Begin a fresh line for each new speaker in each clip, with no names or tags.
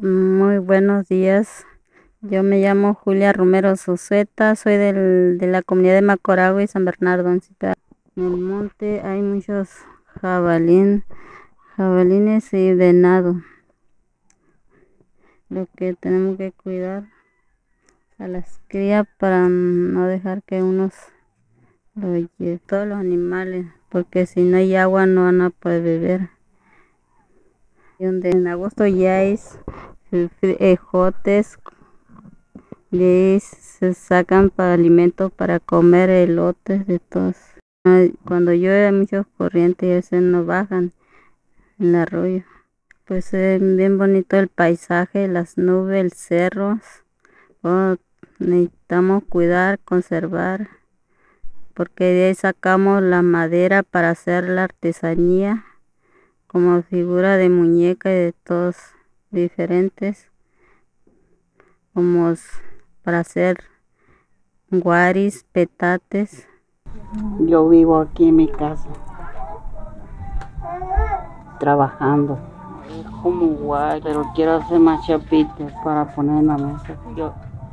Muy buenos días. Yo me llamo Julia Romero Sosueta, soy de la comunidad de Macoragua y San Bernardo. En el monte hay muchos jabalines y venado. Lo que tenemos que cuidar a las crías para no dejar que unos lo lleven, todos los animales, porque si no hay agua no van a poder beber. Y donde en agosto ya es ejotes. De ahí se sacan para alimentos para comer elotes de todos. Cuando llueve hay muchos corrientes y a veces no bajan en el arroyo. Pues es bien bonito el paisaje, las nubes, el cerro. Oh, necesitamos cuidar, conservar, porque de ahí sacamos la madera para hacer la artesanía, como figura de muñeca y de todos diferentes, como para hacer guaris, petates.
Yo vivo aquí en mi casa, trabajando. Es como guay, pero quiero hacer más chapitas para poner en la mesa.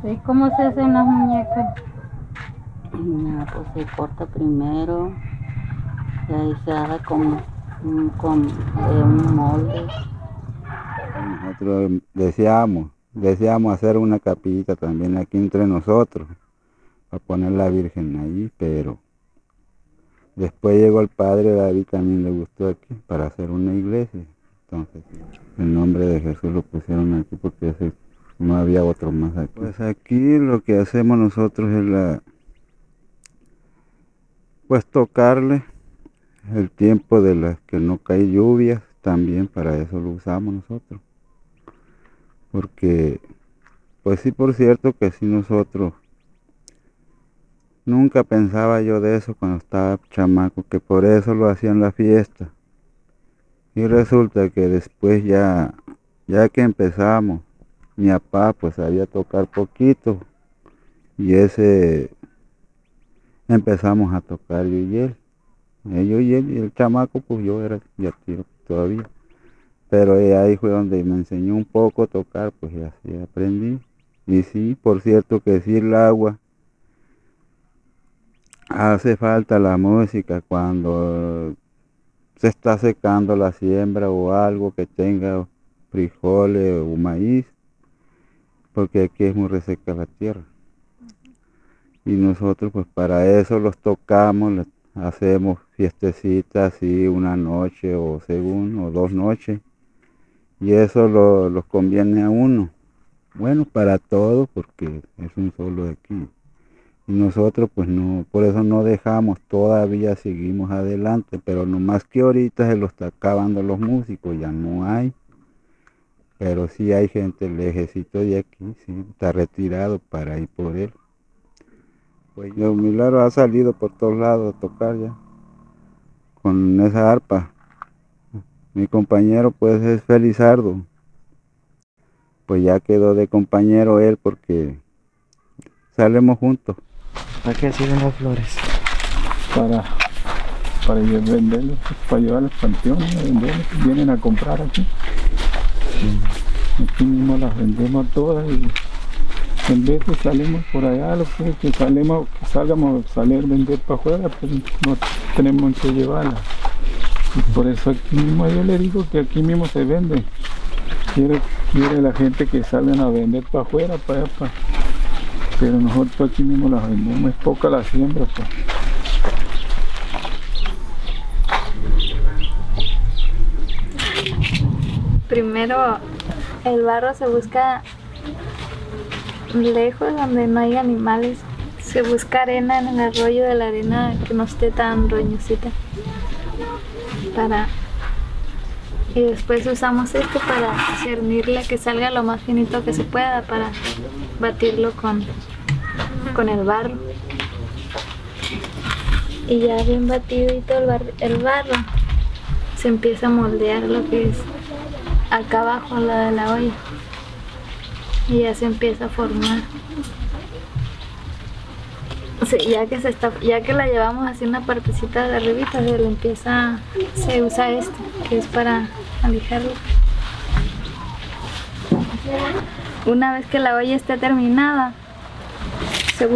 ¿Y cómo se hacen las muñecas?
Pues se corta primero y ahí se hace con un molde.
Nosotros deseamos hacer una capillita también aquí entre nosotros, para poner la Virgen ahí, pero después llegó el padre David, también le gustó aquí, para hacer una iglesia. Entonces, el nombre de Jesús lo pusieron aquí porque no había otro más aquí. Pues aquí lo que hacemos nosotros es pues tocarle el tiempo de las que no cae lluvias, también para eso lo usamos nosotros. Porque, pues sí, por cierto que sí, nosotros nunca pensaba yo de eso cuando estaba chamaco, que por eso lo hacían la fiesta. Y resulta que después ya que empezamos, mi papá pues sabía tocar poquito, y empezamos a tocar yo y él. Yo y él, y el chamaco pues yo era ya tío todavía. Pero ahí fue donde me enseñó un poco a tocar, pues y así aprendí. Y sí, por cierto que sí, el agua hace falta, la música cuando se está secando la siembra o algo que tenga frijoles o maíz, porque aquí es muy reseca la tierra. Y nosotros pues para eso los tocamos, hacemos fiestecitas así una noche o o 2 noches, y eso los conviene a uno. Bueno, para todo, porque es un solo de aquí. Y nosotros pues no, por eso no dejamos, todavía seguimos adelante, pero nomás que ahorita se los está acabando los músicos, ya no hay. Pero sí hay gente, el ejército de aquí, sí, está retirado para ir por él. Pues yo, Milagro ha salido por todos lados a tocar ya, con esa arpa. Mi compañero pues es Felizardo. Pues ya quedó de compañero él porque salimos juntos.
¿Para qué sirven las flores?
Para venderlos, para llevar a los panteones, venderlos, vienen a comprar aquí. Aquí mismo las vendemos todas y en vez de salimos por allá, lo que salgamos a salir a vender para afuera, pues no tenemos que llevarlas. Y por eso aquí mismo yo le digo que aquí mismo se vende. Quiere la gente que salgan a vender para afuera, para allá, pero nosotros aquí mismo las vendemos, es poca la siembra, pues.
Primero el barro se busca lejos donde no hay animales, se busca arena en el arroyo, de la arena que no esté tan roñosita, y después usamos esto para cernirle, que salga lo más finito que se pueda, para batirlo con el barro, y ya bien batido y todo el barro se empieza a moldear lo que es acá abajo, la de la olla, y ya se empieza a formar. Sí, ya que la llevamos así una partecita de arribita, se usa esto, que es para alijarlo. Una vez que la olla esté terminada, se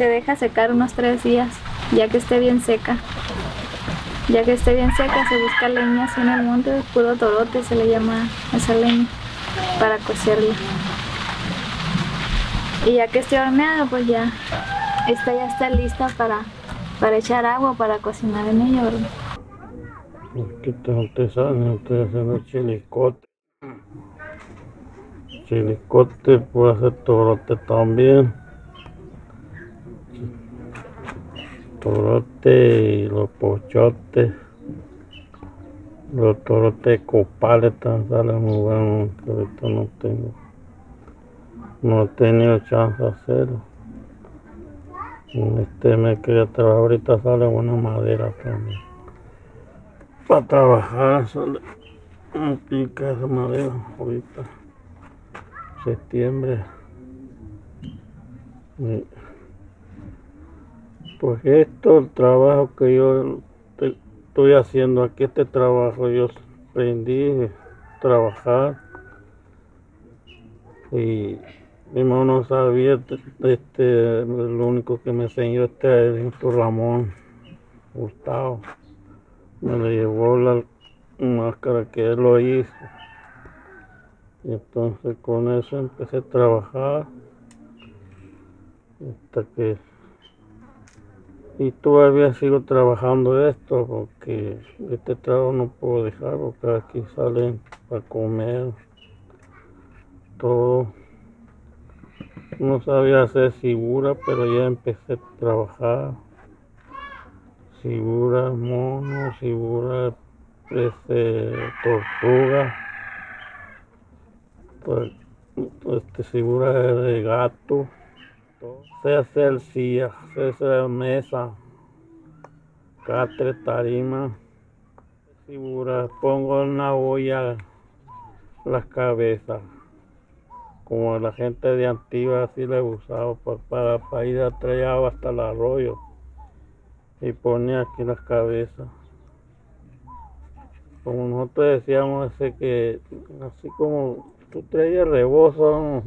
deja secar unos 3 días, ya que esté bien seca. Ya que esté bien seca, se busca leña así en el monte, puro torote se le llama esa leña, para cocerla. Y ya que esté horneada, pues ya está lista para echar agua, para cocinar en ella, ¿verdad?
Aquí está artesanía, estoy haciendo chilicote. Chilicote puede hacer torote también. Torote y los pochotes. Los torotes copales también salen muy buenos, que ahorita no he tenido chance de hacerlo. En este mes que ya trabajo ahorita sale buena madera también. Para trabajar sale un pica de madera ahorita. Septiembre. Pues esto, el trabajo que yo estoy haciendo aquí, este trabajo yo aprendí a trabajar y mi mamá no sabía, lo único que me enseñó es Ramón Gustavo. Me le llevó la máscara que él lo hizo. Y entonces con eso empecé a trabajar hasta que... Y todavía sigo trabajando esto porque este trabajo no puedo dejar porque aquí salen para comer todo. No sabía hacer figura, pero ya empecé a trabajar. Figura mono, figura tortuga, pues, figura de gato. Sé hacer sillas, sé hacer mesa, catre, tarima, figura. Pongo en una olla las cabezas, como la gente de Antigua así le usaba para ir a traer agua hasta el arroyo. Y ponía aquí las cabezas. Como nosotros decíamos que así como tú traías rebozo, ¿no?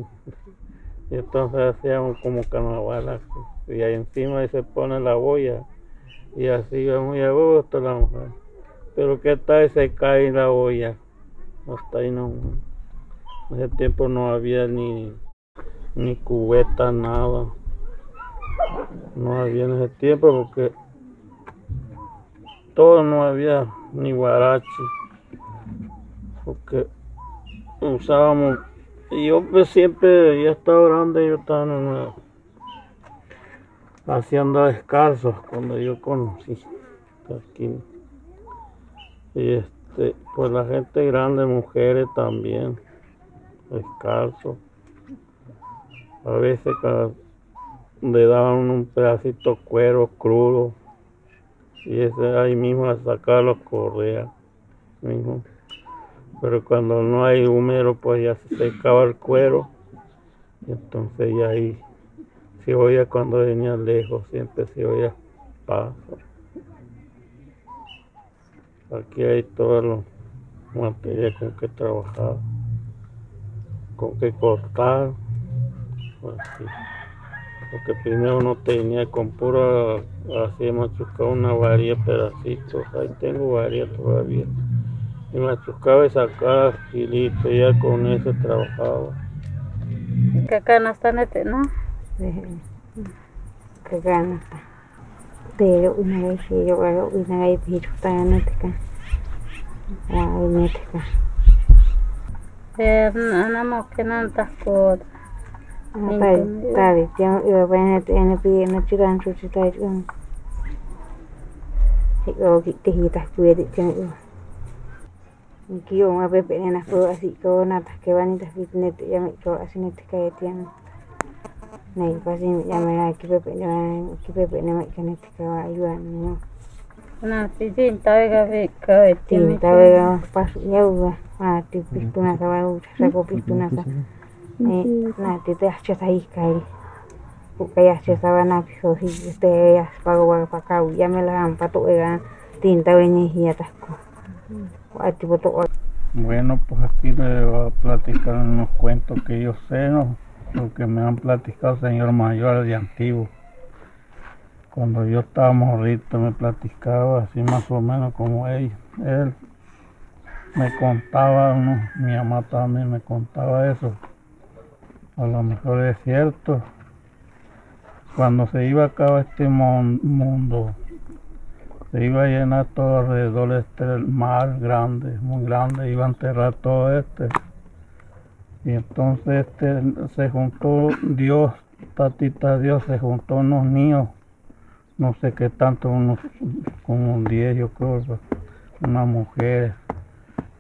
Y entonces hacíamos como carnaval así. Y ahí encima ahí se pone la olla y así va muy a gusto la mujer. Pero que tal se cae la olla. Hasta ahí no. En ese tiempo no había ni cubeta, nada. No había en ese tiempo porque todo no había ni guarachi, porque usábamos, y yo pues siempre, ya estaba grande, yo estaba haciendo descalzos cuando yo conocí aquí. Y pues la gente grande, mujeres también, descalzos. A veces le daban un pedacito de cuero crudo. Y ese ahí mismo a sacar los correas mismo. Pero cuando no hay húmero, pues ya se secaba el cuero. Y entonces ya ahí se oía cuando venía lejos, siempre se oía paso. Aquí hay todos los materiales con que trabajar, con que cortar. Así. Porque primero no tenía, con pura así machucaba una varilla pedacitos. Ahí tengo varias todavía. Y machucaba y sacaba filito, ya con eso trabajaba.
Que acá no está nete, ¿no?
Que acá no está. Pero una vez que yo hago una vez que está nete acá. Nete acá.
Ana mo que no estás con.
Tabi, yang iba banyak yang pi natural cuci tahu yang. Kalau kita hitas kue di yang itu. Kio apa pernah nak kau asik kau nak ke wanita fitnet yang kau asin itu kayak tiang. Nah, pasti yang mereka kita pernah makan itu kau ayuan.
Nah, sih tahu kau
tiang tahu pas jauh tipis tu nak kau saya kopi tu nak. Nah, itu aja ahí kai. Bukan aja sawana piso si ya pago kau ya me la han pato tinta ini hiya tasku. Ati boto
Bueno, pues aquí le voy a platicar unos cuentos que yo sé, ¿no? Lo que me han platicado el señor mayor de antiguo. Cuando yo estaba morrito me platicaba así más o menos como él. Él me contaba, ¿no? Mi mamá también me contaba eso. A lo mejor es cierto. Cuando se iba a acabar este mundo, se iba a llenar todo alrededor el mar grande, muy grande, iba a enterrar todo y entonces se juntó Dios, tatita Dios, se juntó unos niños, no sé qué tanto, unos como 10 yo creo, unas mujeres,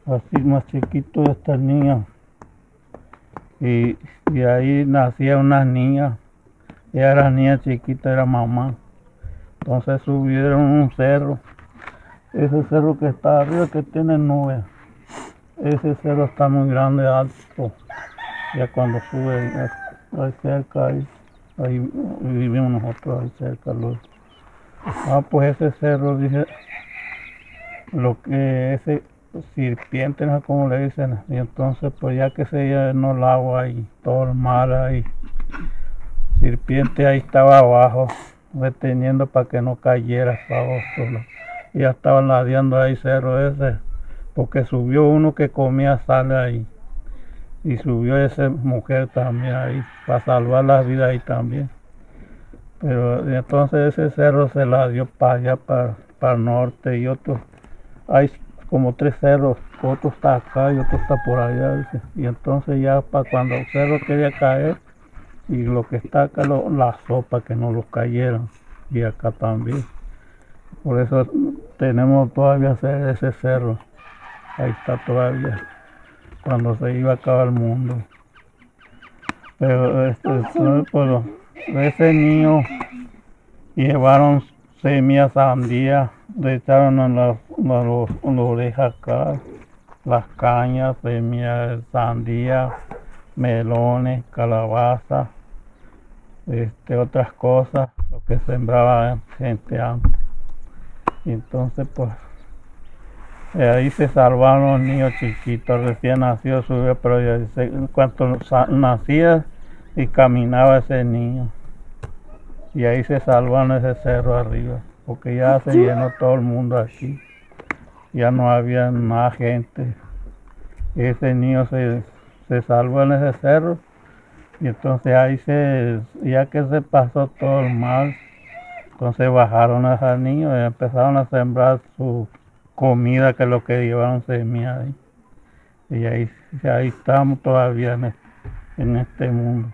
así más chiquitos estas niñas, y ahí nacía unas niñas, y era niña chiquita, era mamá. Entonces subieron un cerro, ese cerro que está arriba que tiene nubes, ese cerro está muy grande, alto, ya cuando sube ahí cerca, ahí vivimos nosotros, ahí cerca. Pues ese cerro, dije, lo que ese serpiente, no sé cómo le dicen, y entonces pues ya que se llenó el agua y todo el mar ahí, serpiente ahí estaba abajo, reteniendo para que no cayera para abajo. Ya estaban ladeando ahí cerro ese, porque subió uno que comía sal ahí, y subió esa mujer también ahí, para salvar la vida ahí también. Pero entonces ese cerro se la dio para allá, para el norte, y otro, hay como 3 cerros, otro está acá y otro está por allá, dice. Y entonces ya para cuando el cerro quería caer, y lo que está acá, la sopa, que no los cayeran, y acá también. Por eso tenemos todavía ese cerro, ahí está todavía, cuando se iba a acabar el mundo. Pero ese niño llevaron semillas sandía, le echaron en la oreja acá, las cañas, semillas de sandía, melones, calabaza, otras cosas, lo que sembraba gente antes. Y entonces pues ahí se salvaron los niños chiquitos, recién nacidos, subió, pero ya en cuanto nacía y caminaba ese niño, y ahí se salvaron ese cerro arriba, porque ya se llenó todo el mundo aquí, ya no había más gente. Ese niño se salvó en ese cerro, y entonces ahí ya que se pasó todo el mal, entonces bajaron a esos niños y empezaron a sembrar su comida, que es lo que llevaron semillas ahí. Y ahí estamos todavía en este mundo.